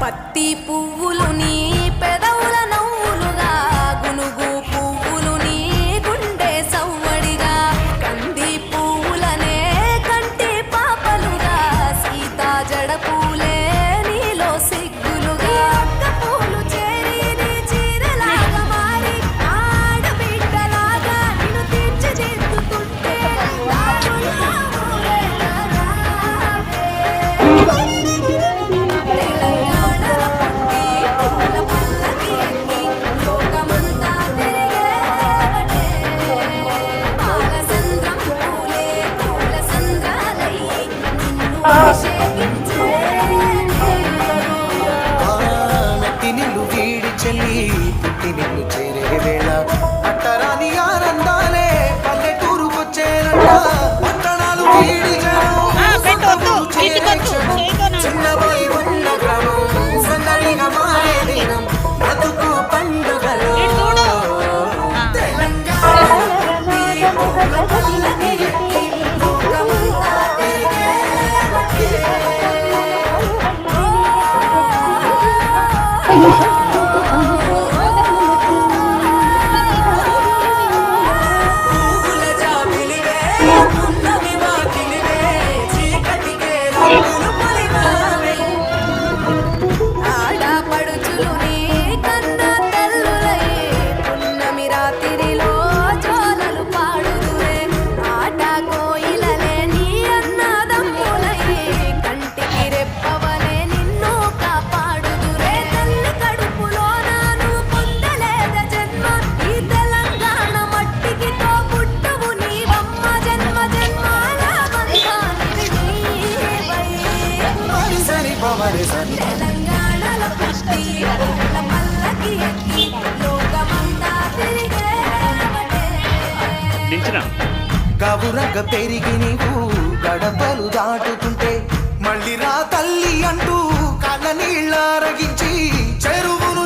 పత్తి పువ్వులు నీ పెదవుల నవ్వులుగా, గునుగు పువ్వులు నీ గుండె సవ్వడిగా, కంది పువ్వులనే కంటి పాపలుగా, సీతా జడ పూలే నీలో సిగ్గులుగా, అక్క పూలు చేరి నీ చీరలాగా మారి, ఆడబిడ్డలాగా నిన్ను తీర్చిదిద్దుతుంటే మెట్టి నిన్ను వీడి చెల్లి పుట్టి నిన్ను చేరే వేళ అట్టరాని ఆనందాలే పల్లెటూరుకొచ్చేనంట. పట్టణాలు వీడి చిన్నబోయి ఉన్న గ్రామం సందడిగా మారే దినం బతుకు పండుగలో ఆడపడుచులు నీ కన్న తల్లులై పున్నమి రాత్రిలో జోలలు పాడుదురే, ఆట కోయిలలే నీ అన్నదమ్ములై కంటికి రెప్పవలే నిన్ను కాపాడుదురే, తల్లి కడుపులో నాను పొందలేద జన్మ, ఈ తెలంగాణ మట్టికి తో పుట్టువు నీవమ్మ, జన్మ జన్మాల బంధానివి నీవై. తెలంగాణల పుట్టి పూల పల్లకి ఎక్కి లోకమంతా తిరిగేవటే. గవురగ పెరిగి నీవు గడపలు దాటుతుంటే మళ్ళీ రా తల్లి అంటూ కళ్ళ నీళ్ళ రగించి చెరువును